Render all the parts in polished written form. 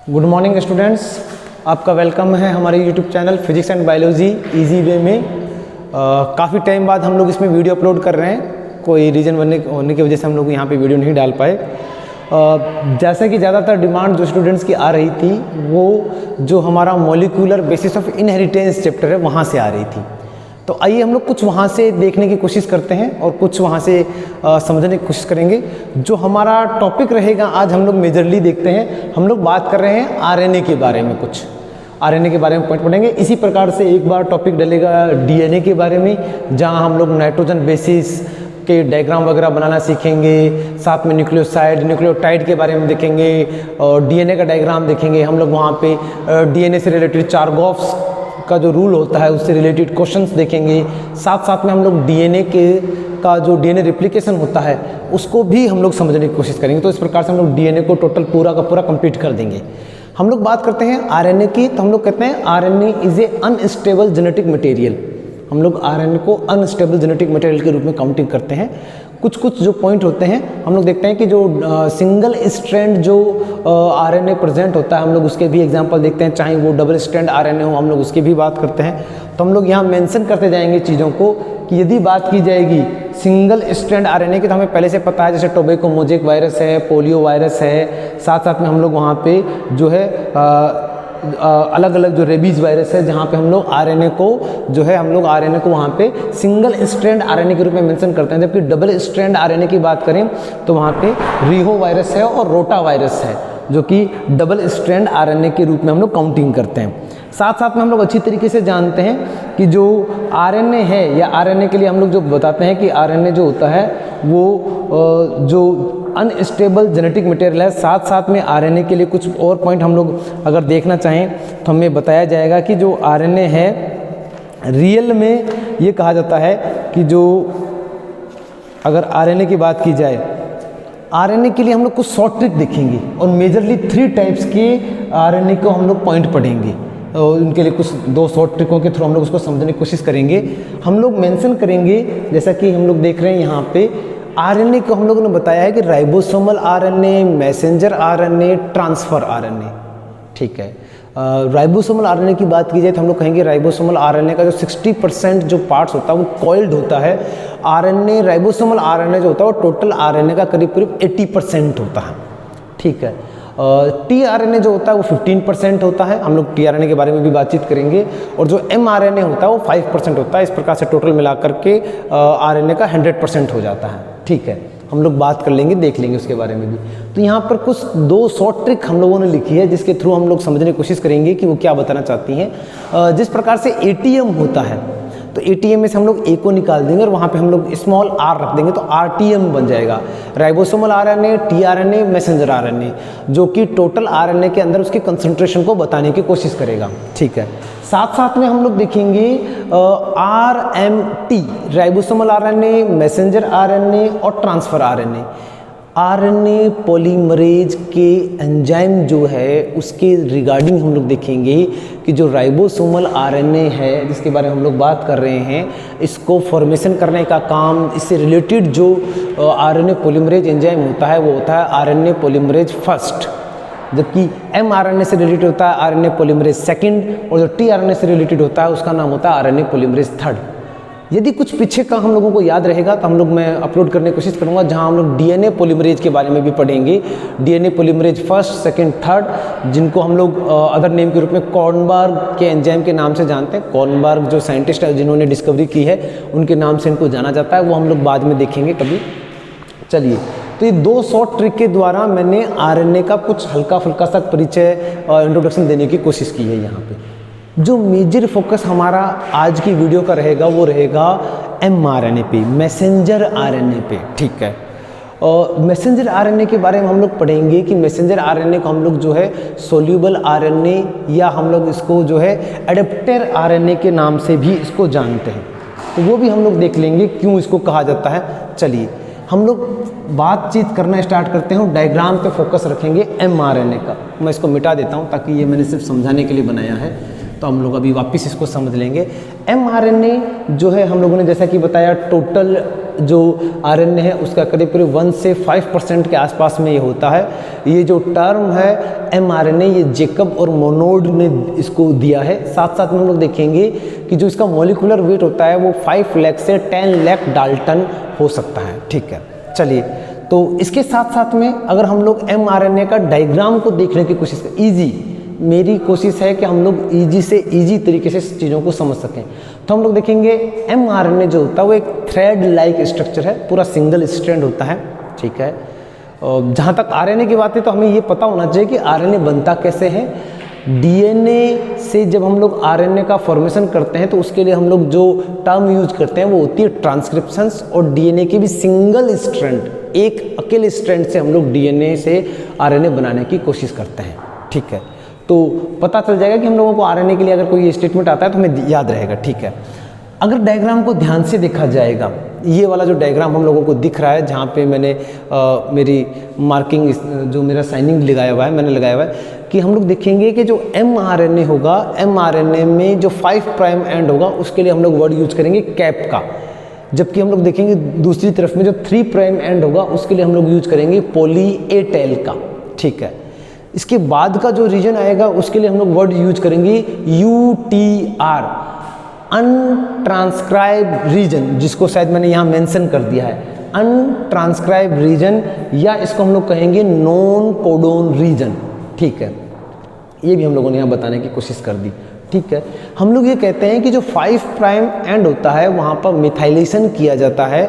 Good morning students, आपका welcome है हमारे YouTube channel physics and biology easy way में। काफ़ी टाइम बाद हम लोग इसमें वीडियो अपलोड कर रहे हैं। कोई रीज़न होने की वजह से हम लोग यहाँ पे वीडियो नहीं डाल पाए। जैसे कि ज़्यादातर डिमांड जो स्टूडेंट्स की आ रही थी वो जो हमारा molecular basis of inheritance chapter है वहाँ से आ रही थी। तो आइए हम लोग कुछ वहाँ से देखने की कोशिश करते हैं और कुछ वहाँ से समझने की कोशिश करेंगे। जो हमारा टॉपिक रहेगा आज हम लोग मेजरली देखते हैं, हम लोग बात कर रहे हैं आरएनए के बारे में, कुछ आरएनए के बारे में पॉइंट पढ़ेंगे। इसी प्रकार से एक बार टॉपिक डलेगा डीएनए के बारे में, जहाँ हम लोग नाइट्रोजन बेसिस के डायग्राम वगैरह बनाना सीखेंगे। साथ में न्यूक्लियोसाइड न्यूक्लियोटाइड के बारे में देखेंगे और डीएनए का डायग्राम देखेंगे। हम लोग वहाँ पे डीएनए से रिलेटेड चारगॉफ्स का जो रूल होता है उससे रिलेटेड क्वेश्चंस देखेंगे। साथ साथ में हम लोग डीएनए का जो डीएनए रिप्लिकेशन होता है उसको भी हम लोग समझने की कोशिश करेंगे। तो इस प्रकार से हम लोग डीएनए को टोटल पूरा का पूरा कंप्लीट कर देंगे। हम लोग बात करते हैं आरएनए की, तो हम लोग कहते हैं RNA is a unstable genetic material. हम लोग आरएनए को अनस्टेबल जेनेटिक मटेरियल के रूप में काउंटिंग करते हैं। कुछ जो पॉइंट होते हैं हम लोग देखते हैं कि जो सिंगल स्ट्रैंड जो आरएनए प्रेजेंट होता है हम लोग उसके भी एग्जांपल देखते हैं, चाहे वो डबल स्ट्रैंड आरएनए हो हम लोग उसकी भी बात करते हैं। तो हम लोग यहाँ मेंशन करते जाएंगे चीज़ों को कि यदि बात की जाएगी सिंगल स्ट्रैंड आरएनए की तो हमें पहले से पता है, जैसे टोबैको मोज़ेक वायरस है, पोलियो वायरस है। साथ साथ में हम लोग वहाँ पे जो है अलग अलग जो रेबीज वायरस है जहाँ पे हम लोग आरएनए को जो है हम लोग आरएनए को वहाँ पे सिंगल स्ट्रैंड आरएनए के रूप में मेंशन करते हैं। जबकि डबल स्ट्रैंड आरएनए की बात करें तो वहाँ पे रिहो वायरस है और रोटा वायरस है जो कि डबल स्ट्रैंड आरएनए के रूप में हम लोग काउंटिंग करते हैं। साथ साथ में हम लोग अच्छी तरीके से जानते हैं कि जो आरएनए है या आरएनए के लिए हम लोग जो बताते हैं कि आरएनए जो होता है वो जो अनस्टेबल जेनेटिक मटेरियल है। साथ साथ में आरएनए के लिए कुछ और पॉइंट हम लोग अगर देखना चाहें तो हमें बताया जाएगा कि जो आरएनए है रियल में ये कहा जाता है कि जो अगर आरएनए की बात की जाए, आरएनए के लिए हम लोग कुछ शॉर्ट ट्रिक देखेंगे और मेजरली 3 टाइप्स के आरएनए को हम लोग पॉइंट पढ़ेंगे। और उनके लिए कुछ 2 शॉर्ट ट्रिकों के थ्रू हम लोग उसको समझने की कोशिश करेंगे। हम लोग मेंशन करेंगे, जैसा कि हम लोग देख रहे हैं यहाँ पे आरएनए को हम लोगों ने बताया है कि ribosomal RNA, messenger RNA, transfer RNA. ठीक है, राइबोसोमल आरएनए की बात की जाए तो हम लोग कहेंगे राइबोसोमल आरएनए का जो 60% जो पार्ट्स होता है वो कॉइल्ड होता है। आरएनए राइबोसोमल आरएनए जो होता है वो टोटल आरएनए का करीब करीब 80% होता है। ठीक है, टीआरएनए जो होता है वो 15% होता है। हम लोग टीआरएनए के बारे में भी बातचीत करेंगे। और जो एमआरएनए होता है वो 5% होता है। इस प्रकार से टोटल मिलाकर के आरएनए का 100% हो जाता है। ठीक है, हम लोग बात कर लेंगे, देख लेंगे उसके बारे में भी। तो यहाँ पर कुछ 2 शॉर्ट ट्रिक हम लोगों ने लिखी है जिसके थ्रू हम लोग समझने की कोशिश करेंगे कि वो क्या बताना चाहती हैं। जिस प्रकार से एटीएम होता है तो एटीएम में से हम लोग ए को निकाल देंगे और वहाँ पे हम लोग स्मॉल आर रख देंगे तो आरटीएम बन जाएगा। Ribosomal RNA, tRNA, messenger RNA, जो कि टोटल आरएनए के अंदर उसके कंसंट्रेशन को बताने की कोशिश करेगा। ठीक है, साथ साथ में हम लोग देखेंगे RMT, ribosomal RNA, messenger RNA और ट्रांसफर आरएनए। आरएनए पॉलीमरेज के एंजाइम जो है उसके रिगार्डिंग हम लोग देखेंगे कि जो राइबोसोमल आरएनए है जिसके बारे में हम लोग बात कर रहे हैं, इसको फॉर्मेशन करने का काम, इससे रिलेटेड जो आरएनए पॉलीमरेज एंजाइम होता है वो होता है आरएनए पॉलीमरेज फर्स्ट। जबकि एमआरएनए से रिलेटेड होता है आरएनए पॉलीमरेज सेकंड और जो टीआरएनए से रिलेटेड होता है उसका नाम होता है आरएनए पॉलीमरेज थर्ड। यदि कुछ पीछे का हम लोगों को याद रहेगा तो हम लोग मैं अपलोड करने की कोशिश करूंगा जहां हम लोग डीएनए पॉलीमरेज के बारे में भी पढ़ेंगे। DNA polymerase first, second, third, जिनको हम लोग अदर नेम के रूप में कॉर्नबर्ग के एंजाइम के नाम से जानते हैं। कॉर्नबर्ग जो साइंटिस्ट है जिन्होंने डिस्कवरी की है उनके नाम से इनको जाना जाता है, वो हम लोग बाद में देखेंगे कभी। चलिए, तो ये 2 शॉर्ट ट्रिक के द्वारा मैंने आरएनए का कुछ हल्का फुल्का सा परिचय और इंट्रोडक्शन देने की कोशिश की है। यहाँ पे जो मेजर फोकस हमारा आज की वीडियो का रहेगा वो रहेगा एमआरएनए पे, मैसेंजर आरएनए पे। ठीक है, और मैसेंजर आरएनए के बारे में हम लोग पढ़ेंगे कि मैसेंजर आरएनए को हम लोग जो है सोल्यूबल आरएनए या हम लोग इसको जो है एडेप्टर आरएनए के नाम से भी इसको जानते हैं। तो वो भी हम लोग देख लेंगे क्यों इसको कहा जाता है। चलिए हम लोग बातचीत करना स्टार्ट करते हैं, डायग्राम पे फोकस रखेंगे एमआरएनए का। मैं इसको मिटा देता हूँ ताकि ये मैंने सिर्फ समझाने के लिए बनाया है, तो हम लोग अभी वापस इसको समझ लेंगे। एमआरएनए जो है हम लोगों ने जैसा कि बताया टोटल जो आरएनए है उसका करीब करीब 1 से 5% के आसपास में ये होता है। ये जो टर्म है mRNA, ये जेकब और मोनोड ने इसको दिया है। साथ साथ में हम लोग देखेंगे कि जो इसका मॉलिक्यूलर वेट होता है वो 5 लाख से 10 लाख डाल्टन हो सकता है। ठीक है, चलिए, तो इसके साथ साथ में अगर हम लोग mRNA का डायग्राम को देखने की कोशिश करें, ईजी, मेरी कोशिश है कि हम लोग ईजी से ईजी तरीके से चीज़ों को समझ सकें। तो हम लोग देखेंगे mRNA जो होता है वो एक थ्रेड लाइक स्ट्रक्चर है, पूरा सिंगल स्ट्रैंड होता है। ठीक है, जहाँ तक आरएनए की बात है तो हमें ये पता होना चाहिए कि आरएनए बनता कैसे है। डीएनए से जब हम लोग आरएनए का फॉर्मेशन करते हैं तो उसके लिए हम लोग जो टर्म यूज करते हैं वो होती है ट्रांसक्रिप्शंस, और डीएनए की भी सिंगल स्ट्रैंड, एक अकेले स्ट्रैंड से हम लोग डीएनए से आरएनए बनाने की कोशिश करते हैं। ठीक है, तो पता चल जाएगा कि हम लोगों को आरएनए के लिए अगर कोई स्टेटमेंट आता है तो हमें याद रहेगा। ठीक है, अगर डायग्राम को ध्यान से देखा जाएगा, ये वाला जो डायग्राम हम लोगों को दिख रहा है जहाँ पे मैंने मेरी मार्किंग, जो मेरा साइनिंग लगाया हुआ है, मैंने लगाया हुआ है कि हम लोग देखेंगे कि जो mRNA होगा, mRNA में जो 5 प्राइम एंड होगा उसके लिए हम लोग वर्ड यूज करेंगे कैप का, जबकि हम लोग देखेंगे दूसरी तरफ में जो 3 प्राइम एंड होगा उसके लिए हम लोग यूज करेंगे पॉली ए टेल का। ठीक है, इसके बाद का जो रीजन आएगा उसके लिए हम लोग वर्ड यूज करेंगे UTR, अनट्रांसक्राइब रीजन, जिसको शायद मैंने यहाँ मेंशन कर दिया है, अनट्रांसक्राइब रीजन, या इसको हम लोग कहेंगे नॉन कोडोन रीजन। ठीक है, ये भी हम लोगों ने यहाँ बताने की कोशिश कर दी। ठीक है, हम लोग ये कहते हैं कि जो 5 प्राइम एंड होता है वहाँ पर मिथाइलेशन किया जाता है,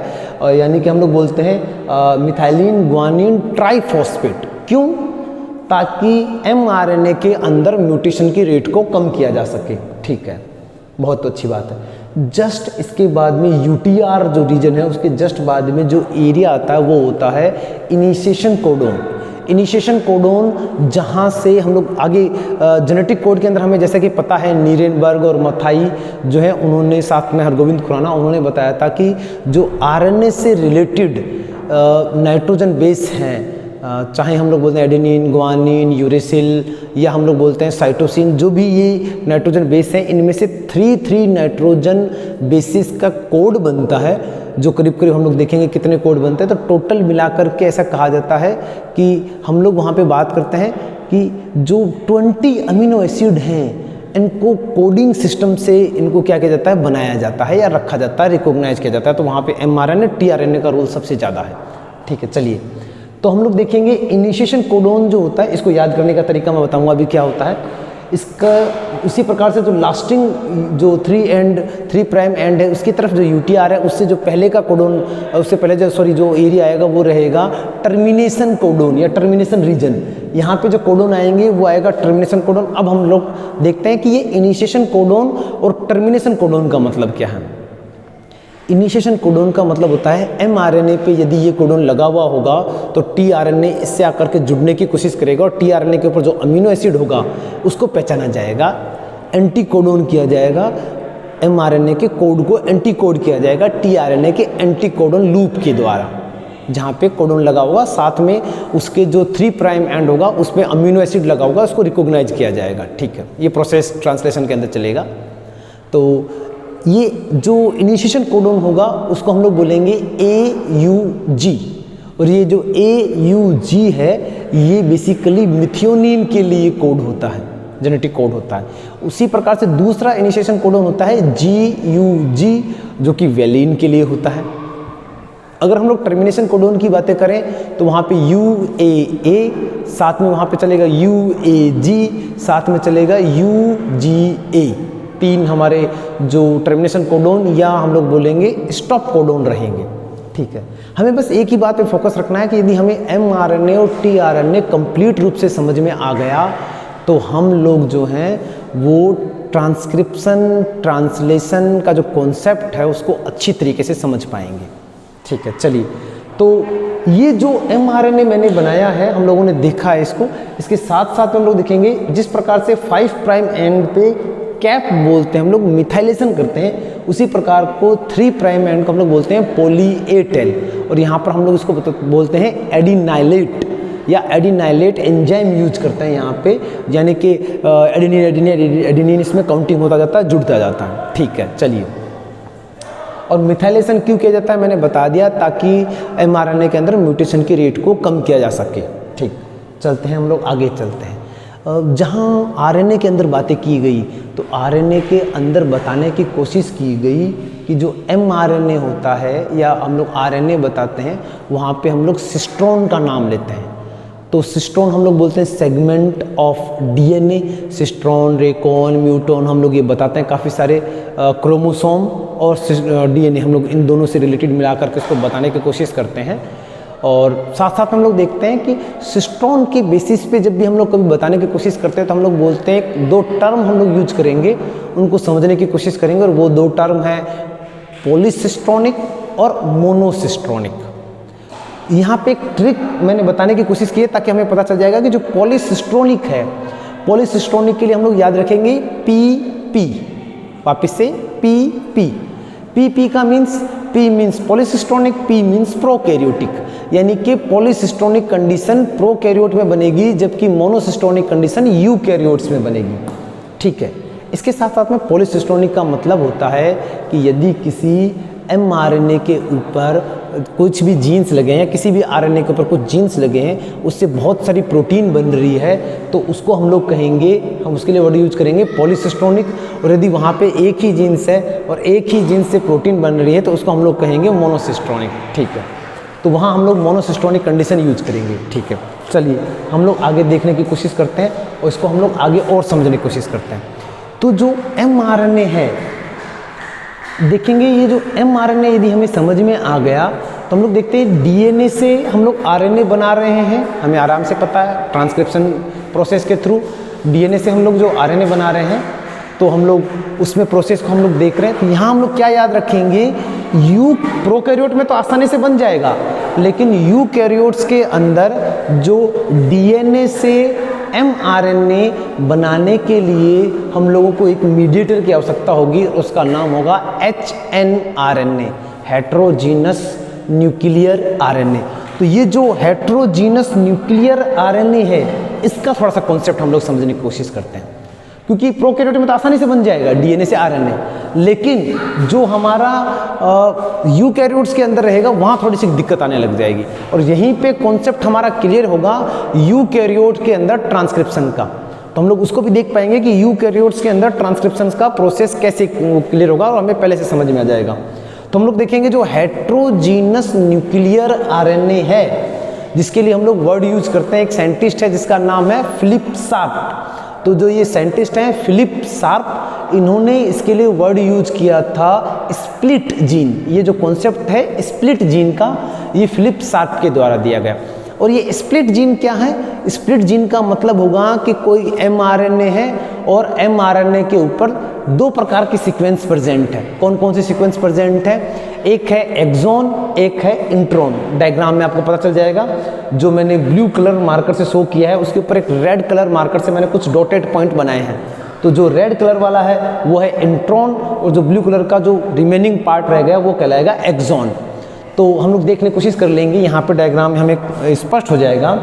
यानी कि हम लोग बोलते हैं मिथाइलिन ग्वानिन ट्राइफॉस्फेट। क्यों? ताकि mRNA के अंदर म्यूटेशन की रेट को कम किया जा सके। ठीक है, बहुत अच्छी बात है। जस्ट इसके बाद में UTR जो रीजन है उसके जस्ट बाद में जो एरिया आता है वो होता है इनिशिएशन कोडोन। इनिशिएशन कोडोन, जहाँ से हम लोग आगे जेनेटिक कोड के अंदर हमें जैसा कि पता है, नीरेनबर्ग और मथाई जो है उन्होंने, साथ में हरगोविंद खुराना, उन्होंने बताया था कि जो आरएनए से रिलेटेड नाइट्रोजन बेस हैं, चाहे हम लोग बोलते हैं एडेनिन, ग्वानिन, यूरेसिल, या हम लोग बोलते हैं साइटोसिन, जो भी ये नाइट्रोजन बेस हैं, इनमें से 3 नाइट्रोजन बेसिस का कोड बनता है, जो करीब करीब हम लोग देखेंगे कितने कोड बनते हैं। तो टोटल मिलाकर के ऐसा कहा जाता है कि हम लोग वहाँ पे बात करते हैं कि जो 20 अमीनो एसिड हैं इनको कोडिंग सिस्टम से इनको क्या किया जाता है, बनाया जाता है या रखा जाता है, रिकॉग्नाइज किया जाता है। तो वहाँ पे mRNA tRNA का रोल सबसे ज़्यादा है। ठीक है, चलिए, तो हम लोग देखेंगे इनिशिएशन कोडोन जो होता है, इसको याद करने का तरीका मैं बताऊंगा अभी क्या होता है इसका। उसी प्रकार से जो लास्टिंग जो 3 प्राइम एंड है उसकी तरफ जो UTR है, उससे जो पहले का कोडोन, उससे पहले जो एरिया आएगा वो रहेगा टर्मिनेशन कोडोन या टर्मिनेशन रीजन। यहाँ पे जो कोडोन आएंगे वो आएगा टर्मिनेशन कोडोन। अब हम लोग देखते हैं कि ये इनिशिएशन कोडोन और टर्मिनेशन कोडोन का मतलब क्या है। इनिशिएशन कोडोन का मतलब होता है mRNA पे यदि ये कोडोन लगा हुआ होगा तो tRNA इससे आकर के जुड़ने की कोशिश करेगा, और tRNA के ऊपर जो अमीनो एसिड होगा उसको पहचाना जाएगा, एंटी कोडोन किया जाएगा, mRNA के कोड को एंटी कोड किया जाएगा tRNA के एंटी कोडोन लूप के द्वारा। जहाँ पे कोडोन लगा होगा साथ में उसके जो 3 प्राइम एंड होगा उसमें अमीनो एसिड लगा होगा, उसको रिकॉग्नाइज किया जाएगा। ठीक है, ये प्रोसेस ट्रांसलेशन के अंदर चलेगा। तो ये जो इनिशिएशन कोडोन होगा उसको हम लोग बोलेंगे AUG, और ये जो AUG है ये बेसिकली मिथियोनिन के लिए कोड होता है, जेनेटिक कोड होता है। उसी प्रकार से दूसरा इनिशिएशन कोडोन होता है GUG, जो कि वेलिन के लिए होता है। अगर हम लोग टर्मिनेशन कोडोन की बातें करें तो वहाँ पे UAA, साथ में वहाँ पे चलेगा UAG, साथ में चलेगा UGA। 3 हमारे जो टर्मिनेशन कोडोन या हम लोग बोलेंगे स्टॉप कोडोन रहेंगे। ठीक है, हमें बस एक ही बात पे फोकस रखना है कि यदि हमें mRNA और tRNA कंप्लीट रूप से समझ में आ गया तो हम लोग जो हैं वो ट्रांसक्रिप्शन ट्रांसलेशन का जो कॉन्सेप्ट है उसको अच्छी तरीके से समझ पाएंगे। ठीक है, चलिए, तो ये जो mRNA मैंने बनाया है हम लोगों ने देखा है इसको, इसके साथ साथ हम लोग देखेंगे जिस प्रकार से 5 प्राइम एंड पे कैप बोलते हैं हम लोग, मिथाइलेशन करते हैं, उसी प्रकार को 3 प्राइम एंड को हम लोग बोलते हैं पॉली ए टेल, और यहाँ पर हम लोग इसको बोलते हैं एडिनाइलेट या एडिनाइलेट एंजाइम यूज करते हैं यहाँ पे, यानी कि एडेनिन इसमें काउंटिंग होता जाता है, जुड़ता जाता है। ठीक है, चलिए, और मिथाइलेशन क्यों किया जाता है मैंने बता दिया, ताकि mRNA के अंदर म्यूटेशन की रेट को कम किया जा सके। ठीक, चलते हैं हम लोग आगे चलते हैं। जहाँ आरएनए के अंदर बातें की गई तो आरएनए के अंदर बताने की कोशिश की गई कि जो mRNA होता है या हम लोग आरएनए बताते हैं, वहाँ पे हम लोग सिस्ट्रोन का नाम लेते हैं। तो सिस्ट्रोन हम लोग बोलते हैं segment of DNA, cistron, recon, muton हम लोग ये बताते हैं। काफ़ी सारे क्रोमोसोम और डीएनए हम लोग इन दोनों से रिलेटेड मिला करके इसको बताने की कोशिश करते हैं। और साथ साथ हम लोग देखते हैं कि सिस्ट्रोन के बेसिस पे जब भी हम लोग कभी बताने की कोशिश करते हैं तो हम लोग बोलते हैं, दो टर्म हम लोग यूज करेंगे, उनको समझने की कोशिश करेंगे, और वो दो टर्म है पॉलीसिस्ट्रोनिक और मोनोसिस्ट्रोनिक। यहाँ पे एक ट्रिक मैंने बताने की कोशिश की है ताकि हमें पता चल जाएगा कि जो पॉलीसिस्ट्रोनिक है, पॉलीसिस्ट्रोनिक के लिए हम लोग याद रखेंगे पी, वापिस से पी का means, P means polycistronic, P means prokaryotic, यानी कि पॉलीसिस्ट्रोनिक कंडीशन प्रोकैरियोट में बनेगी जबकि मोनोसिस्ट्रोनिक कंडीशन यूकैरियोट्स में बनेगी। ठीक है, इसके साथ साथ में पॉलीसिस्ट्रोनिक का मतलब होता है कि यदि किसी mRNA के ऊपर कुछ भी जीन्स लगे हैं, किसी भी RNA के ऊपर कुछ जीन्स लगे हैं, उससे बहुत सारी प्रोटीन बन रही है, तो उसको हम लोग कहेंगे, हम उसके लिए वर्ड यूज करेंगे पॉलीसिस्ट्रोनिक। और यदि वहाँ पे एक ही जीन्स है और एक ही जीन्स से प्रोटीन बन रही है तो उसको हम लोग कहेंगे मोनोसिस्ट्रोनिक। ठीक है, तो वहाँ हम लोग मोनोसिस्ट्रोनिक कंडीशन यूज करेंगे। ठीक है, चलिए हम लोग आगे देखने की कोशिश करते हैं और इसको हम लोग आगे और समझने की कोशिश करते हैं। तो जो mRNA है, देखेंगे ये जो mRNA यदि हमें समझ में आ गया तो हम लोग देखते हैं डीएनए से हम लोग आरएनए बना रहे हैं, हमें आराम से पता है, ट्रांसक्रिप्शन प्रोसेस के थ्रू डीएनए से हम लोग जो आरएनए बना रहे हैं, तो हम लोग उसमें प्रोसेस को हम लोग देख रहे हैं। तो यहाँ हम लोग क्या याद रखेंगे, प्रोकैरियोट में तो आसानी से बन जाएगा, लेकिन यूकैरियोट्स के अंदर जो डीएनए से mRNA बनाने के लिए हम लोगों को एक मीडिएटर की आवश्यकता होगी, उसका नाम होगा HNRNA, हेट्रोजीनस न्यूक्लियर आरएनए। तो ये जो हेट्रोजीनस न्यूक्लियर आरएनए है, इसका थोड़ा सा कॉन्सेप्ट हम लोग समझने की कोशिश करते हैं, क्योंकि प्रोकैरियोट में तो आसानी से बन जाएगा डीएनए से आरएनए, लेकिन जो हमारा यूकैरियोट्स के अंदर रहेगा वहाँ थोड़ी सी दिक्कत आने लग जाएगी। और यहीं पे कॉन्सेप्ट हमारा क्लियर होगा यूकैरियोट के अंदर ट्रांसक्रिप्शन का, तो हम लोग उसको भी देख पाएंगे कि यूकैरियोट्स के अंदर ट्रांसक्रिप्शन का प्रोसेस कैसे क्लियर होगा और हमें पहले से समझ में आ जाएगा। तो हम लोग देखेंगे जो हेट्रोजीनस न्यूक्लियर आरएनए है, जिसके लिए हम लोग वर्ड यूज करते हैं, एक साइंटिस्ट है जिसका नाम है फिलिप शार्प। तो जो ये साइंटिस्ट हैं फिलिप शार्प, इन्होंने इसके लिए वर्ड यूज किया था स्प्लिट जीन। ये जो कॉन्सेप्ट है स्प्लिट जीन का, ये फिलिप शार्प के द्वारा दिया गया। और ये स्प्लिट जीन क्या है, स्प्लिट जीन का मतलब होगा कि कोई mRNA है और mRNA के ऊपर दो प्रकार की सीक्वेंस प्रेजेंट है। कौन कौन सी सीक्वेंस प्रेजेंट है, एक है एक्सॉन, एक है इंट्रॉन। डायग्राम में आपको पता चल जाएगा, जो मैंने ब्लू कलर मार्कर से शो किया है उसके ऊपर एक रेड कलर मार्कर से मैंने कुछ डॉटेड पॉइंट बनाए हैं। तो जो रेड कलर वाला है वो है इंट्रॉन, और जो ब्लू कलर का जो रिमेनिंग पार्ट रह गया वो कहलाएगा एक्सॉन। तो हम लोग देखने की कोशिश कर लेंगे, यहाँ पे डायग्राम में हमें स्पष्ट हो जाएगा।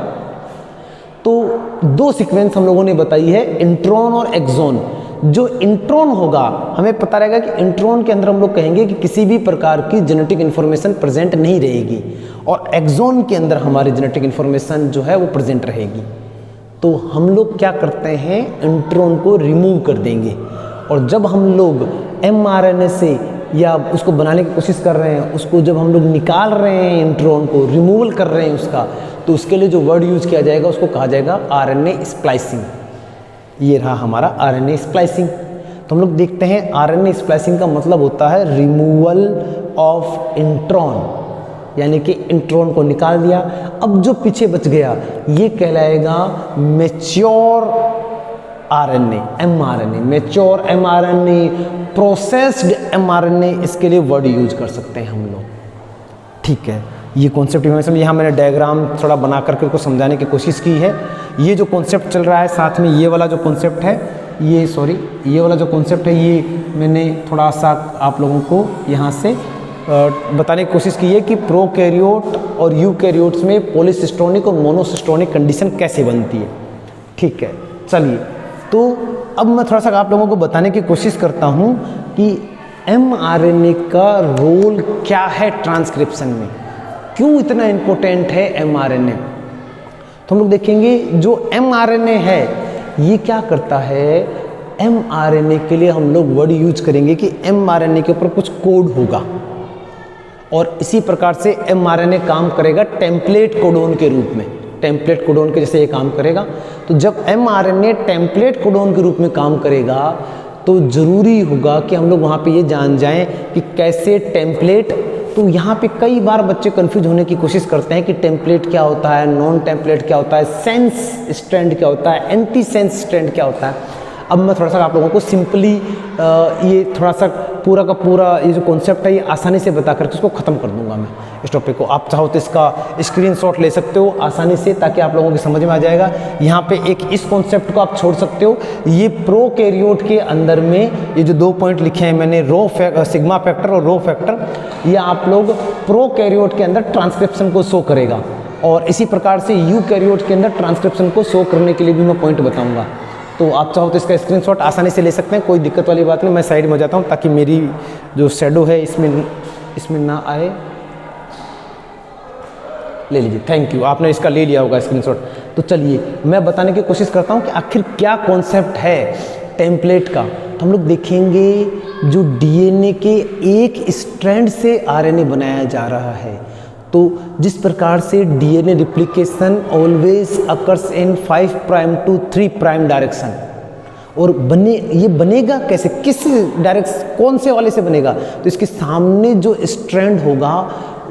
तो दो सीक्वेंस हम लोगों ने बताई है, इंट्रॉन और एक्सॉन। जो इंट्रॉन होगा हमें पता रहेगा कि इंट्रॉन के अंदर हम लोग कहेंगे कि किसी भी प्रकार की जेनेटिक इन्फॉर्मेशन प्रेजेंट नहीं रहेगी, और एक्सॉन के अंदर हमारी जेनेटिक इन्फॉर्मेशन जो है वो प्रेजेंट रहेगी। तो हम लोग क्या करते हैं, इंट्रॉन को रिमूव कर देंगे, और जब हम लोग mRNA से या उसको बनाने की कोशिश कर रहे हैं, उसको जब हम लोग निकाल रहे हैं, इंट्रॉन को रिमूवल कर रहे हैं उसका, तो उसके लिए जो वर्ड यूज किया जाएगा उसको कहा जाएगा RNA स्प्लाइसिंग। ये रहा हमारा RNA स्प्लाइसिंग। तो हम लोग देखते हैं RNA स्प्लाइसिंग का मतलब होता है रिमूवल ऑफ इंट्रॉन, यानी कि इंट्रॉन को निकाल दिया। अब जो पीछे बच गया ये कहलाएगा mature RNA, mRNA, mature mRNA, processed mRNA, इसके लिए वर्ड यूज कर सकते हैं हम लोग। ठीक है, ये कॉन्सेप्ट में यहाँ मैंने डायग्राम थोड़ा बना करके को समझाने की कोशिश की है। ये जो कॉन्सेप्ट चल रहा है, साथ में ये वाला जो कॉन्सेप्ट है, ये वाला जो कॉन्सेप्ट है, ये मैंने थोड़ा सा आप लोगों को यहाँ से बताने की कोशिश की है कि प्रोकैरियोट और यूकैरियोट्स में पॉलीसिस्ट्रोनिक और मोनोसिस्ट्रोनिक कंडीशन कैसे बनती है। ठीक है, चलिए तो अब मैं थोड़ा सा आप लोगों को बताने की कोशिश करता हूँ कि mRNA का रोल क्या है ट्रांसक्रिप्शन में, क्यों इतना इम्पोर्टेंट है mRNA। तो हम लोग देखेंगे जो mRNA है ये क्या करता है, mRNA के लिए हम लोग वर्ड यूज करेंगे कि mRNA के ऊपर कुछ कोड होगा और इसी प्रकार से mRNA काम करेगा टेम्पलेट कोडोन के रूप में, टेम्पलेट कोडोन के जैसे ये काम करेगा। तो जब mRNA टेम्पलेट कोडोन के रूप में काम करेगा तो ज़रूरी होगा कि हम लोग वहाँ पे ये जान जाएं कि कैसे टेम्पलेट। तो यहाँ पे कई बार बच्चे कंफ्यूज होने की कोशिश करते हैं कि टेम्पलेट क्या होता है, नॉन टेम्पलेट क्या होता है, सेंस स्ट्रैंड क्या होता है, एंटी सेंस स्ट्रैंड क्या होता है। अब मैं थोड़ा सा आप लोगों को सिंपली ये थोड़ा सा पूरा का पूरा ये जो कॉन्सेप्ट है ये आसानी से बता करके उसको ख़त्म कर दूंगा मैं इस टॉपिक को। आप चाहो तो इसका स्क्रीनशॉट ले सकते हो आसानी से ताकि आप लोगों की समझ में आ जाएगा। यहाँ पे एक इस कॉन्सेप्ट को आप छोड़ सकते हो। ये प्रोकैरियोट के अंदर में ये जो 2 पॉइंट लिखे हैं मैंने, सिग्मा फैक्टर और रो फैक्टर, ये आप लोग प्रोकैरियोट के अंदर ट्रांसक्रिप्शन को शो करेगा और इसी प्रकार से यूकैरियोट के अंदर ट्रांसक्रिप्शन को शो करने के लिए भी मैं पॉइंट बताऊँगा। तो आप चाहो तो इसका स्क्रीनशॉट आसानी से ले सकते हैं, कोई दिक्कत वाली बात नहीं। मैं साइड में हो जाता हूँ ताकि मेरी जो शैडो है इसमें ना आए। ले लीजिए, थैंक यू, आपने इसका ले लिया होगा स्क्रीनशॉट। तो चलिए मैं बताने की कोशिश करता हूँ कि आखिर क्या कॉन्सेप्ट है टेम्पलेट का। तो हम लोग देखेंगे जो डीएनए के एक स्ट्रैंड से आरएनए बनाया जा रहा है, तो जिस प्रकार से DNA replication always occurs in 5 prime to 3 prime direction, और ये बनेगा कैसे, किस डायरेक्शन, कौन से वाले से बनेगा, तो इसके सामने जो स्ट्रैंड होगा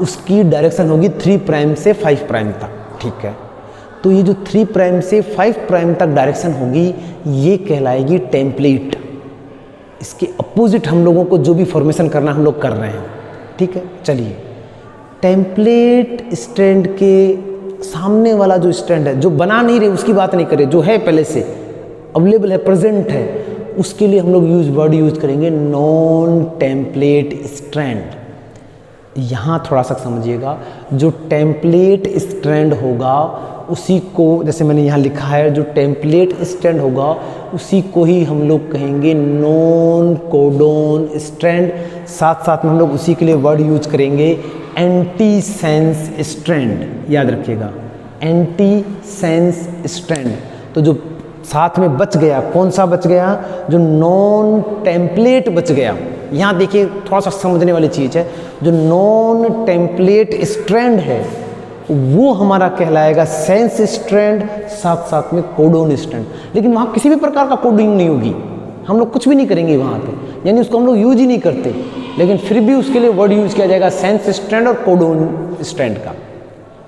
उसकी डायरेक्शन होगी 3 प्राइम से 5 प्राइम तक, ठीक है। तो ये जो 3 प्राइम से 5 प्राइम तक डायरेक्शन होगी ये कहलाएगी टेम्पलेट। इसके अपोजिट हम लोगों को जो भी फॉर्मेशन करना हम लोग कर रहे हैं, ठीक है। चलिए, टेम्पलेट स्ट्रैंड के सामने वाला जो स्ट्रैंड है, जो बना नहीं रहे उसकी बात नहीं करें, जो है पहले से अवेलेबल है, प्रेजेंट है, उसके लिए हम लोग वर्ड यूज करेंगे नॉन टेम्पलेट स्ट्रैंड। यहाँ थोड़ा सा समझिएगा, जो टेम्पलेट स्ट्रैंड होगा उसी को, जैसे मैंने यहाँ लिखा है, जो टेम्पलेट स्ट्रैंड होगा उसी को ही हम लोग कहेंगे नॉन कोडोन स्ट्रैंड। साथ साथ में हम लोग उसी के लिए वर्ड यूज करेंगे एंटी सेंस स्ट्रैंड, याद रखिएगा, एंटी सेंस स्ट्रैंड। तो जो साथ में बच गया, कौन सा बच गया, जो नॉन टेम्पलेट बच गया। यहाँ देखिए थोड़ा सा समझने वाली चीज़ है, जो नॉन टेम्पलेट स्ट्रैंड है वो हमारा कहलाएगा सेंस स्ट्रैंड, साथ साथ में कोडोन स्ट्रैंड। लेकिन वहाँ किसी भी प्रकार का कोडिंग नहीं होगी, हम लोग कुछ भी नहीं करेंगे वहाँ पे, यानी उसको हम लोग यूज ही नहीं करते, लेकिन फिर भी उसके लिए वर्ड यूज किया जाएगा सेंस स्ट्रैंड और कोडोन स्ट्रैंड का।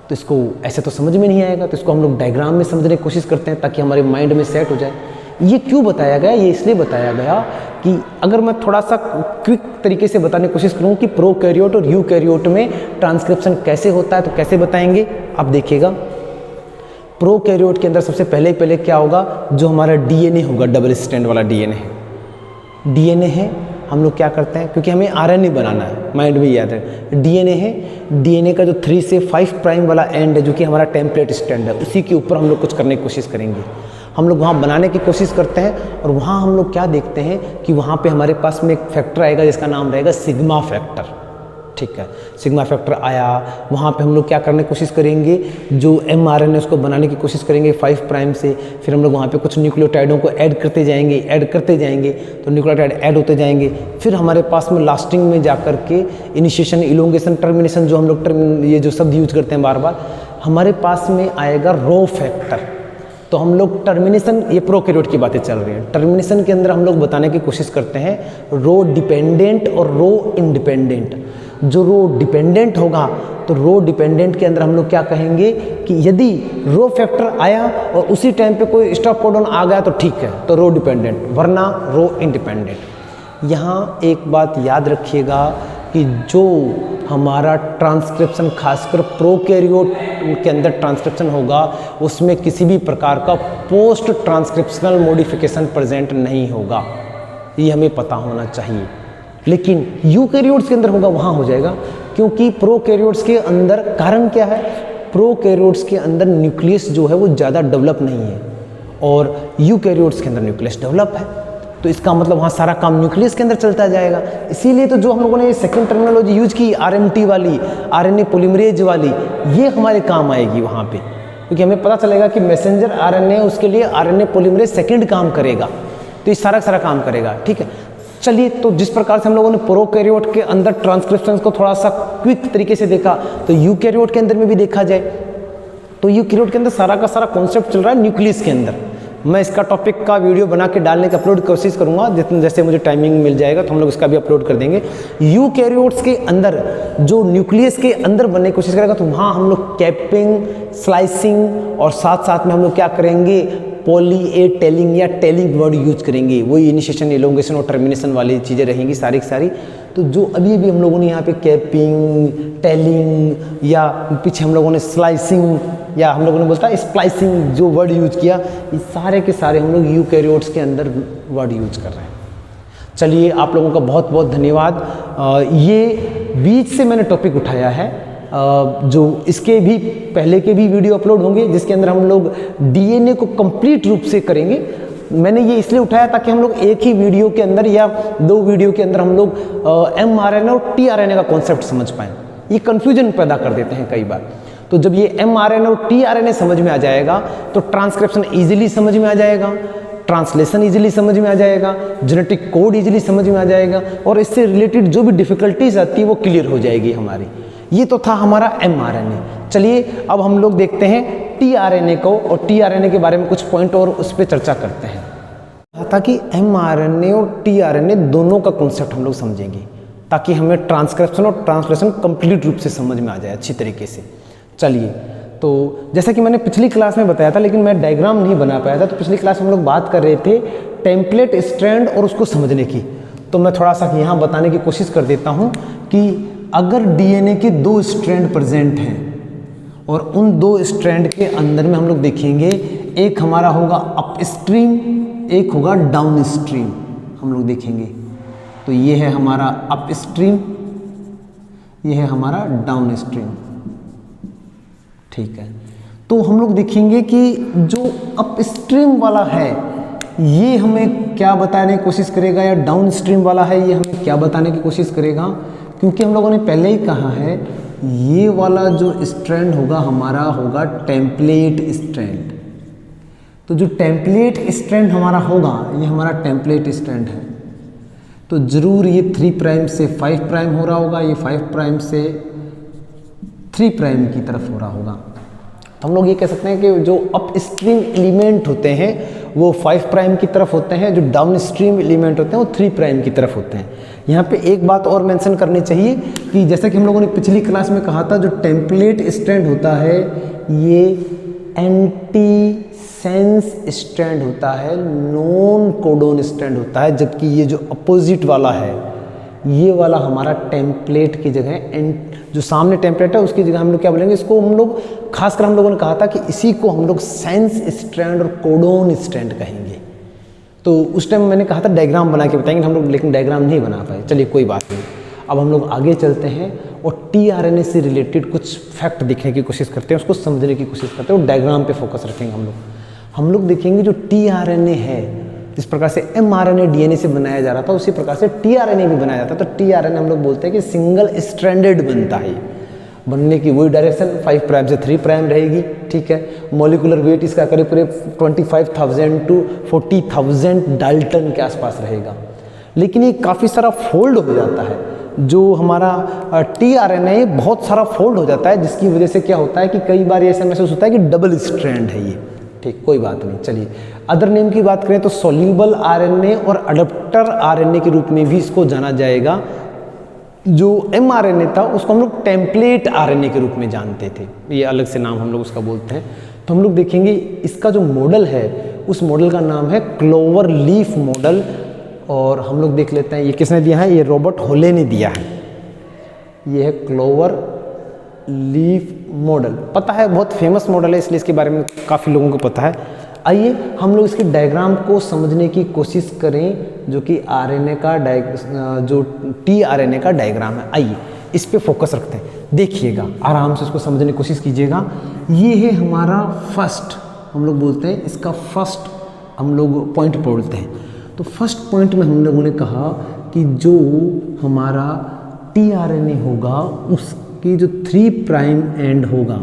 तो इसको ऐसे तो समझ में नहीं आएगा, तो इसको हम लोग डायग्राम में समझने की कोशिश करते हैं ताकि हमारे माइंड में सेट हो जाए। ये क्यों बताया गया, ये इसलिए बताया गया कि अगर मैं थोड़ा सा क्विक तरीके से बताने की कोशिश करूँ कि प्रोकैरियोट और यूकैरियोट में ट्रांसक्रिप्शन कैसे होता है, तो कैसे बताएंगे आप देखिएगा। प्रोकैरियोट के अंदर सबसे पहले क्या होगा, जो हमारा डीएनए होगा, डबल स्ट्रैंड वाला डीएनए है। हम लोग क्या करते हैं, क्योंकि हमें आरएनए बनाना है, माइंड में याद है, डीएनए है। डीएनए का जो 3 से 5 प्राइम वाला एंड है, जो कि हमारा टेम्पलेट स्ट्रैंड है, उसी के ऊपर हम लोग कुछ करने की कोशिश करेंगे। हम लोग वहाँ बनाने की कोशिश करते हैं और वहाँ हम लोग क्या देखते हैं कि वहाँ पे हमारे पास में एक फैक्टर आएगा जिसका नाम रहेगा सिग्मा फैक्टर, ठीक है। सिग्मा फैक्टर आया, वहाँ पे हम लोग क्या करने की कोशिश करेंगे, जो mRNA उसको बनाने की कोशिश करेंगे 5 प्राइम से। फिर हम लोग वहाँ पे कुछ न्यूक्लियोटाइडों को ऐड करते जाएंगे, तो न्यूक्लियोटाइड ऐड होते जाएंगे। फिर हमारे पास में लास्टिंग में जा कर के इनिशिएशन, इलोंगेशन, टर्मिनेशन, जो हम लोग ये जो शब्द यूज करते हैं बार बार, हमारे पास में आएगा रो फैक्टर। तो हम लोग टर्मिनेशन, ये प्रोकैरियोट की बातें चल रही हैं, टर्मिनेशन के अंदर हम लोग बताने की कोशिश करते हैं रो डिपेंडेंट और रो इंडिपेंडेंट। जो रो डिपेंडेंट होगा, तो रो डिपेंडेंट के अंदर हम लोग क्या कहेंगे कि यदि रो फैक्टर आया और उसी टाइम पे कोई स्टॉप कोडॉन आ गया तो ठीक है, तो रो डिपेंडेंट, वरना रो इंडिपेंडेंट। यहाँ एक बात याद रखिएगा कि जो हमारा ट्रांसक्रिप्शन, खासकर प्रोकैरियोट के अंदर ट्रांसक्रिप्शन होगा, उसमें किसी भी प्रकार का पोस्ट ट्रांसक्रिप्शनल मॉडिफिकेशन प्रेजेंट नहीं होगा, ये हमें पता होना चाहिए। लेकिन यूकैरियोट्स के अंदर होगा, वहाँ हो जाएगा, क्योंकि प्रोकैरियोट्स के अंदर, कारण क्या है, प्रोकैरियोट्स के अंदर न्यूक्लियस जो है वो ज़्यादा डेवलप नहीं है और यूकैरियोट्स के अंदर न्यूक्लियस डेवलप है। तो इसका मतलब वहाँ सारा काम न्यूक्लियस के अंदर चलता जाएगा। इसीलिए तो जो हम लोगों ने सेकंड टर्मिनोलॉजी यूज की RMT वाली, RNA पॉलीमरेज वाली, ये हमारे काम आएगी वहाँ पे, क्योंकि हमें पता चलेगा कि मैसेंजर RNA उसके लिए RNA पॉलीमरेज सेकंड काम करेगा, तो ये सारा काम करेगा। ठीक है, चलिए, तो जिस प्रकार से हम लोगों ने प्रोकैरियोट के अंदर ट्रांसक्रिप्शन को थोड़ा सा क्विक तरीके से देखा, तो यूकैरियोट के अंदर में भी देखा जाए तो यूकैरियोट के अंदर सारा का सारा कॉन्सेप्ट चल रहा है न्यूक्लियस के अंदर। मैं इसका टॉपिक का वीडियो बना के डालने की अपलोड कोशिश करूंगा, जितने जैसे मुझे टाइमिंग मिल जाएगा तो हम लोग इसका भी अपलोड कर देंगे। यूकैरियोट्स के अंदर जो न्यूक्लियस के अंदर बनने की कोशिश करेगा, तो वहाँ हम लोग कैपिंग, स्लाइसिंग और साथ साथ में हम लोग क्या करेंगे, पॉली ए टेलिंग या टेलिंग वर्ड यूज करेंगे। वही इनिशिएशन, एलोंगेशन और टर्मिनेशन वाली चीज़ें रहेंगी सारी की सारी। तो जो अभी भी हम लोगों ने यहाँ पे कैपिंग, टेलिंग या पीछे हम लोगों ने स्लाइसिंग या हम लोगों ने बोलता है स्प्लाइसिंग जो वर्ड यूज किया, ये सारे के सारे हम लोग यूकैरियोट्स के अंदर वर्ड यूज कर रहे हैं। चलिए, आप लोगों का बहुत बहुत धन्यवाद। ये बीच से मैंने टॉपिक उठाया है, जो इसके भी पहले के भी वीडियो अपलोड होंगे जिसके अंदर हम लोग DNA को कंप्लीट रूप से करेंगे। मैंने ये इसलिए उठाया ताकि हम लोग एक ही वीडियो के अंदर या 2 वीडियो के अंदर हम लोग mRNA और tRNA का कॉन्सेप्ट समझ पाएँ। ये कन्फ्यूजन पैदा कर देते हैं कई बार। तो जब ये mRNA और tRNA समझ में आ जाएगा तो ट्रांसक्रिप्शन ईजिली समझ में आ जाएगा, ट्रांसलेशन ईजिली समझ में आ जाएगा, जेनेटिक कोड ईजिली समझ में आ जाएगा, और इससे रिलेटेड जो भी डिफिकल्टीज आती है वो क्लियर हो जाएगी हमारी। ये तो था हमारा mRNA। चलिए, अब हम लोग देखते हैं tRNA को, और tRNA के बारे में कुछ पॉइंट और उस पर चर्चा करते हैं, ताकि mRNA और tRNA दोनों का कॉन्सेप्ट हम लोग समझेंगे, ताकि हमें ट्रांसक्रिप्शन और ट्रांसलेशन कंप्लीट रूप से समझ में आ जाए अच्छी तरीके से। चलिए, तो जैसा कि मैंने पिछली क्लास में बताया था, लेकिन मैं डायग्राम नहीं बना पाया था, तो पिछली क्लास में हम लोग बात कर रहे थे टेम्पलेट स्ट्रैंड और उसको समझने की। तो मैं थोड़ा सा यहाँ बताने की कोशिश कर देता हूँ कि अगर DNA के 2 स्ट्रैंड प्रेजेंट हैं और उन 2 स्ट्रैंड के अंदर में हम लोग देखेंगे, एक हमारा होगा अपस्ट्रीम, एक होगा डाउन स्ट्रीम, हम लोग देखेंगे। तो ये है हमारा अपस्ट्रीम, ये है हमारा डाउन स्ट्रीम। ठीक है, तो हम लोग देखेंगे कि जो अपस्ट्रीम वाला है ये हमें क्या बताने की कोशिश करेगा, या डाउन स्ट्रीम वाला है ये हमें क्या बताने की कोशिश करेगा, क्योंकि हम लोगों ने पहले ही कहा है ये वाला जो स्ट्रैंड होगा हमारा होगा टेम्पलेट स्ट्रैंड। तो जो टेम्पलेट स्ट्रैंड हमारा होगा ये हमारा टेम्पलेट स्ट्रैंड है, तो ज़रूर ये 3 प्राइम से 5 प्राइम हो रहा होगा, ये 5 प्राइम से 3 प्राइम की तरफ हो रहा होगा। तो हम लोग ये कह सकते हैं कि जो अपस्ट्रीम एलिमेंट होते हैं वो 5 प्राइम की तरफ होते हैं, जो डाउन स्ट्रीम एलिमेंट होते हैं वो 3 प्राइम की तरफ होते हैं। यहाँ पे एक बात और मेंशन करनी चाहिए कि जैसा कि हम लोगों ने पिछली क्लास में कहा था, जो टेम्पलेट स्ट्रैंड होता है ये एंटी सेंस स्ट्रैंड होता है, नॉन कोडोन स्ट्रैंड होता है, जबकि ये जो अपोजिट वाला है ये वाला हमारा टेम्पलेट की जगह, जो सामने टेम्पलेट है उसकी जगह हम लोग क्या बोलेंगे, इसको हम लोग खासकर हम लोगों ने कहा था कि इसी को हम लोग सेंस स्ट्रैंड और कोडोन स्ट्रैंड कहेंगे। तो उस टाइम मैंने कहा था डायग्राम बना के बताएंगे हम लोग, लेकिन डायग्राम नहीं बना पाए। चलिए कोई बात नहीं, अब हम लोग आगे चलते हैं और tRNA से रिलेटेड कुछ फैक्ट देखने की कोशिश करते हैं, उसको समझने की कोशिश करते हैं और डायग्राम पे फोकस रखेंगे हम लोग देखेंगे जो tRNA है, जिस प्रकार से mRNA DNA से बनाया जा रहा था उसी प्रकार से tRNA भी बनाया जाता है। तो tRNA हम लोग बोलते हैं कि सिंगल स्ट्रैंडेड बनता है, बनने की वही डायरेक्शन 5 प्राइम से 3 प्राइम रहेगी। ठीक है, मॉलिकुलर वेट इसका करीब करीब 25,000 to 40,000 डाल्टन के आसपास रहेगा, लेकिन ये काफ़ी सारा फोल्ड हो जाता है। जो हमारा tRNA बहुत सारा फोल्ड हो जाता है, जिसकी वजह से क्या होता है कि कई बार ऐसा महसूस होता है कि डबल स्ट्रैंड है ये। ठीक, कोई बात नहीं। चलिए अदर नेम की बात करें तो सोल्यूबल RNA और अडप्टर RNA के रूप में भी इसको जाना जाएगा। जो mRNA था उसको हम लोग टेम्पलेट RNA के रूप में जानते थे, ये अलग से नाम हम लोग उसका बोलते हैं। तो हम लोग देखेंगे इसका जो मॉडल है उस मॉडल का नाम है क्लोवर लीफ मॉडल, और हम लोग देख लेते हैं ये किसने दिया है, ये रॉबर्ट होले ने दिया है। ये है क्लोवर लीफ मॉडल, पता है बहुत फेमस मॉडल है, इसलिए इसके बारे में काफ़ी लोगों को पता है। आइए हम लोग इसके डायग्राम को समझने की कोशिश करें, जो कि RNA का जो tRNA का डायग्राम है। आइए इस पे फोकस रखते हैं, देखिएगा आराम से इसको समझने की कोशिश कीजिएगा। ये है हमारा फर्स्ट, हम लोग बोलते हैं इसका फर्स्ट हम लोग पॉइंट बोलते हैं। तो फर्स्ट पॉइंट में हम लोगों ने कहा कि जो हमारा tRNA होगा उसकी जो 3 प्राइम एंड होगा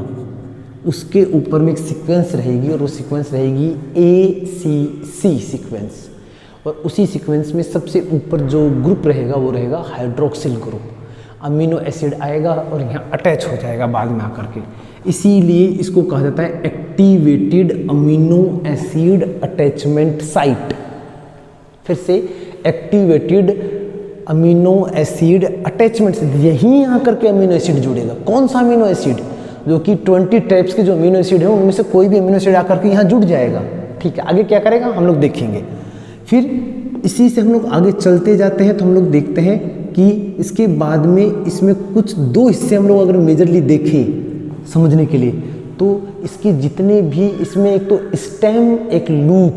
उसके ऊपर में एक सीक्वेंस रहेगी और वो सीक्वेंस रहेगी ACC सीक्वेंस, और उसी सीक्वेंस में सबसे ऊपर जो ग्रुप रहेगा वो रहेगा हाइड्रोक्सिल ग्रुप। अमीनो एसिड आएगा और यहाँ अटैच हो जाएगा बाद में आकर के, इसीलिए इसको कहा जाता है activated amino acid attachment site. फिर से एक्टिवेटेड अमीनो एसिड अटैचमेंट से यहीं आकर के अमीनो एसिड जुड़ेगा। कौन सा अमीनो एसिड? जो कि 20 टाइप्स के जो अमीनो एसिड है उनमें से कोई भी अमीनो एसिड आकर के यहाँ जुड़ जाएगा। ठीक है, आगे क्या करेगा हम लोग देखेंगे। फिर इसी से हम लोग आगे चलते जाते हैं तो हम लोग देखते हैं कि इसके बाद में इसमें कुछ 2 हिस्से हम लोग अगर मेजरली देखें समझने के लिए, तो इसके जितने भी इसमें एक तो स्टेम एक लूप,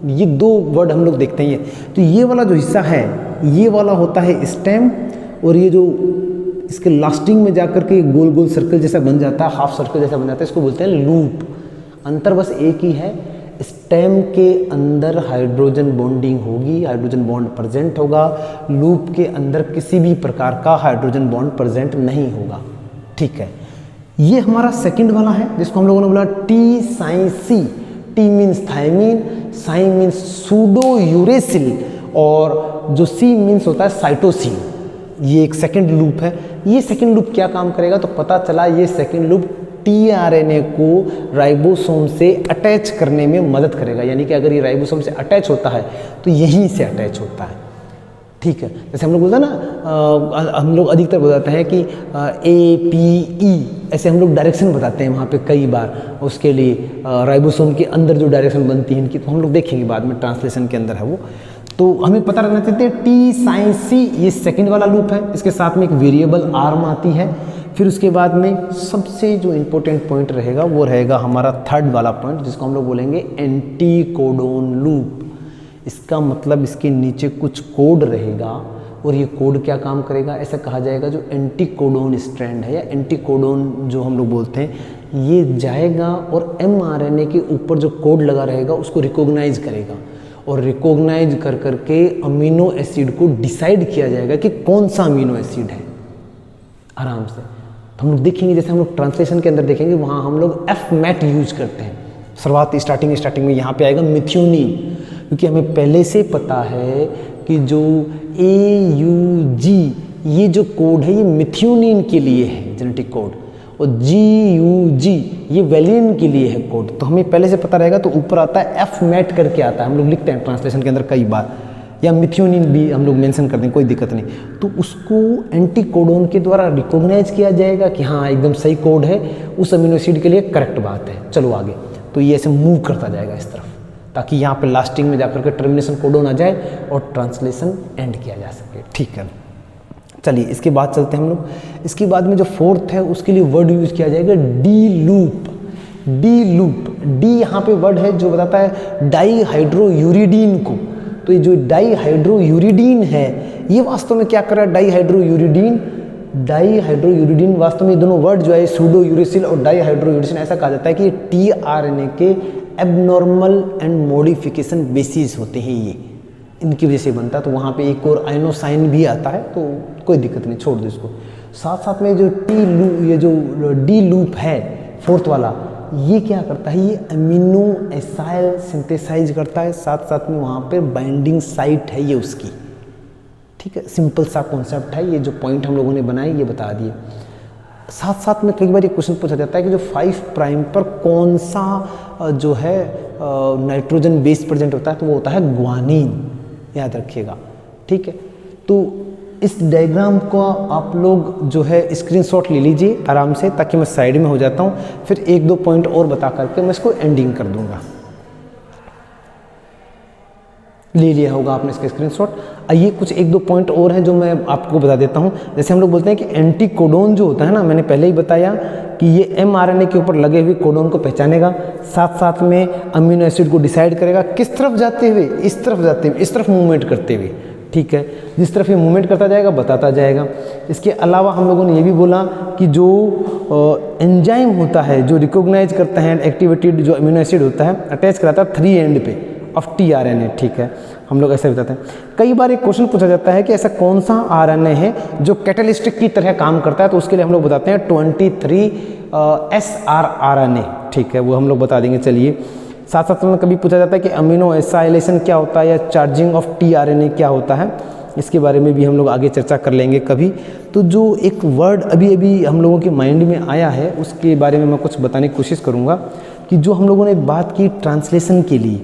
ये 2 वर्ड हम लोग देखते हैं। तो ये वाला जो हिस्सा है ये वाला होता है स्टेम, और ये जो इसके लास्टिंग में जाकर के गोल गोल सर्कल जैसा बन जाता है, हाफ सर्कल जैसा बन जाता है, इसको बोलते हैं लूप। अंतर बस एक ही है, स्टेम के अंदर हाइड्रोजन बॉन्डिंग होगी, हाइड्रोजन बॉन्ड प्रेजेंट होगा, लूप के अंदर किसी भी प्रकार का हाइड्रोजन बॉन्ड प्रेजेंट नहीं होगा। ठीक है, ये हमारा सेकंड वाला है जिसको हम लोगों ने बोला T sign C. T means thymine, sign means pseudo uracil, और जो सी मीन्स होता है साइटोसिन। ये एक सेकंड लूप है। ये सेकंड लूप क्या काम करेगा? तो पता चला ये सेकंड लूप tRNA को राइबोसोम से अटैच करने में मदद करेगा, यानी कि अगर ये राइबोसोम से अटैच होता है तो यहीं से अटैच होता है। ठीक है, जैसे हम लोग बोलते हैं ना, हम लोग अधिकतर बताते हैं कि APE, ऐसे हम लोग डायरेक्शन बताते हैं वहाँ पे कई बार उसके लिए, राइबोसोम के अंदर जो डायरेक्शन बनती है इनकी, तो हम लोग देखेंगे बाद में ट्रांसलेशन के अंदर है वो। तो हमें पता रखना चाहिए टी साइन सी ये सेकंड वाला लूप है, इसके साथ में एक वेरिएबल आर्म आती है। फिर उसके बाद में सबसे जो इम्पोर्टेंट पॉइंट रहेगा वो रहेगा हमारा थर्ड वाला पॉइंट, जिसको हम लोग बोलेंगे एंटी कोडोन लूप। इसका मतलब इसके नीचे कुछ कोड रहेगा, और ये कोड क्या काम करेगा? ऐसा कहा जाएगा जो एंटी कोडोन स्ट्रैंड है या एंटी कोडोन जो हम लोग बोलते हैं, ये जाएगा और mRNA के ऊपर जो कोड लगा रहेगा उसको रिकॉग्नाइज करेगा, और रिकॉग्नाइज कर करके अमीनो एसिड को डिसाइड किया जाएगा कि कौन सा अमीनो एसिड है आराम से। तो हम लोग देखेंगे, जैसे हम लोग ट्रांसलेशन के अंदर देखेंगे वहाँ हम लोग FMAT यूज करते हैं। शुरुआत स्टार्टिंग में यहाँ पे आएगा मिथ्योनिन, क्योंकि हमें पहले से पता है कि जो AUG ये जो कोड है ये मिथ्योनिन के लिए है जेनेटिक कोड, और GUG ये वेलिन के लिए है कोड। तो हमें पहले से पता रहेगा, तो ऊपर आता है FMAT करके आता है, हम लोग लिखते हैं ट्रांसलेशन के अंदर कई बार, या मिथ्योनिन भी हम लोग मेंशन करते हैं, कोई दिक्कत नहीं। तो उसको एंटी कोडोन के द्वारा रिकॉग्नाइज किया जाएगा कि हाँ एकदम सही कोड है, उस अमीनो एसिड के लिए करेक्ट बात है, चलो आगे। तो ये ऐसे मूव करता जाएगा इस तरफ, ताकि यहाँ पे लास्टिंग में जाकर के टर्मिनेशन कोडोन आ जाए और ट्रांसलेशन एंड किया जा सके। ठीक है, चलिए इसके बाद चलते हैं हम लोग। इसके बाद में जो फोर्थ है उसके लिए वर्ड यूज किया जाएगा D loop. D loop, D यहाँ पे वर्ड है जो बताता है डाईहाइड्रोयूरिडीन को। तो ये जो डाईहाइड्रोयूरिडीन है ये वास्तव में क्या कर रहा है? डाईहाइड्रोयूरिडीन वास्तव में ये दोनों वर्ड जो है सूडो यूरेसिल और डाईहाइड्रोयूरेसिल, ऐसा कहा जाता है कि ये tRNA के एबनॉर्मल एंड मॉडिफिकेशन बेसिस होते हैं, ये इनकी वजह से बनता है। तो वहाँ पे एक और आइनोसाइन भी आता है, तो कोई दिक्कत नहीं, छोड़ दो इसको। साथ साथ में जो ये जो डी लूप है फोर्थ वाला, ये क्या करता है? ये अमीनो एसाइल सिंथेसाइज करता है, साथ साथ में वहाँ पे बाइंडिंग साइट है ये उसकी। ठीक है, सिंपल सा कॉन्सेप्ट है, ये जो पॉइंट हम लोगों ने बनाए ये बता दिए। साथ साथ में कई बार ये क्वेश्चन पूछा जाता है कि जो 5 प्राइम पर कौन सा जो है नाइट्रोजन बेस प्रेजेंट होता है, तो वो होता है ग्वानिन, याद रखिएगा। ठीक है, तो इस डायग्राम को आप लोग जो है स्क्रीनशॉट ले लीजिए आराम से, ताकि मैं साइड में हो जाता हूँ, फिर 1-2 पॉइंट और बता करके मैं इसको एंडिंग कर दूंगा। ले लिया होगा आपने इसका स्क्रीनशॉट। आइए कुछ 1-2 पॉइंट और हैं जो मैं आपको बता देता हूँ। जैसे हम लोग बोलते हैं कि एंटी कोडोन जो होता है ना, मैंने पहले ही बताया कि ये mRNA के ऊपर लगे हुए कोडोन को पहचानेगा, साथ साथ में अमीनो एसिड को डिसाइड करेगा किस तरफ जाते हुए, इस तरफ जाते हुए, इस तरफ मूवमेंट करते हुए। ठीक है, जिस तरफ ये मूवमेंट करता जाएगा बताता जाएगा। इसके अलावा हम लोगों ने ये भी बोला कि जो एंजाइम होता है जो रिकॉग्नाइज करता है एक्टिवेटेड जो अमीनो एसिड होता है, अटैच कराता है 3 एंड पे, ऑफ टीआरएनए, ठीक है, हम लोग ऐसे बताते हैं। कई बार एक क्वेश्चन पूछा जाता है कि ऐसा कौन सा आरएनए है जो कैटलिस्टिक की तरह काम करता है, तो उसके लिए हम लोग बताते हैं 23 SRRNA, ठीक है, वो हम लोग बता देंगे। चलिए, साथ साथ में कभी पूछा जाता है कि अमीनो एसाइलेशन क्या होता है या चार्जिंग ऑफ टीआरएनए क्या होता है, इसके बारे में भी हम लोग आगे चर्चा कर लेंगे कभी। तो जो एक वर्ड अभी अभी हम लोगों के माइंड में आया है उसके बारे में मैं कुछ बताने की कोशिश करूँगा कि जो हम लोगों ने बात की ट्रांसलेशन के लिए,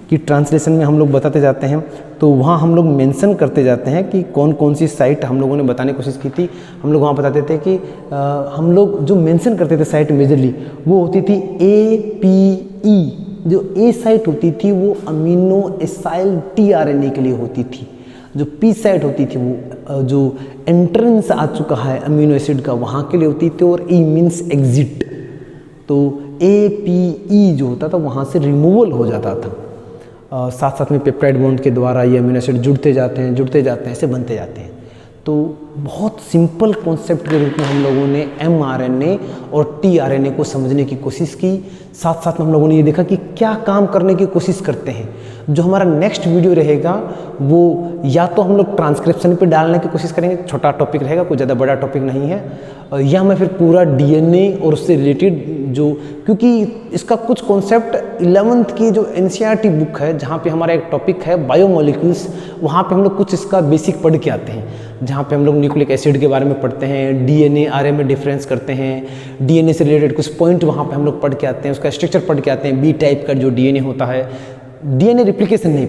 कि ट्रांसलेशन में हम लोग बताते जाते हैं, तो वहाँ हम लोग मेंशन करते जाते हैं कि कौन कौन सी साइट हम लोगों ने बताने की कोशिश की थी। हम लोग वहाँ बताते थे कि हम लोग जो मेंशन करते थे साइट मेजरली वो होती थी APE। जो ए साइट होती थी वो अमीनो एसाइल टीआरएनए के लिए होती थी, जो पी साइट होती थी वो जो एंट्रेंस आ चुका है अमीनो एसिड का वहाँ के लिए होती थी, और ई मीन्स एग्जिट। तो APE जो होता था वहाँ से रिमूवल हो जाता था। साथ साथ में पेप्टाइड बॉन्ड के द्वारा ये अमीनो एसिड जुड़ते जाते हैं, ऐसे बनते जाते हैं। तो बहुत सिंपल कॉन्सेप्ट के रूप में हम लोगों ने mRNA और tRNA को समझने की कोशिश की। साथ साथ में हम लोगों ने ये देखा कि क्या काम करने की कोशिश करते हैं। जो हमारा नेक्स्ट वीडियो रहेगा वो या तो हम लोग ट्रांसक्रिप्शन पे डालने की कोशिश करेंगे, छोटा टॉपिक रहेगा, कोई ज़्यादा बड़ा टॉपिक नहीं है, या मैं फिर पूरा DNA और उससे रिलेटेड जो, क्योंकि इसका कुछ कॉन्सेप्ट 11th की जो NCERT बुक है जहाँ पे हमारा एक टॉपिक है बायोमोलिक्यूल्स, वहाँ पे हम लोग कुछ इसका बेसिक पढ़ के आते हैं, जहाँ पे हम लोग न्यूक्लिक एसिड के बारे में पढ़ते हैं, DNA RNA में डिफरेंस करते हैं, DNA से रिलेटेड कुछ पॉइंट वहाँ पे हम लोग पढ़ के आते हैं, उसका स्ट्रक्चर पढ़ के आते हैं। B टाइप का जो DNA होता है, DNA रिप्लिकेशन नहीं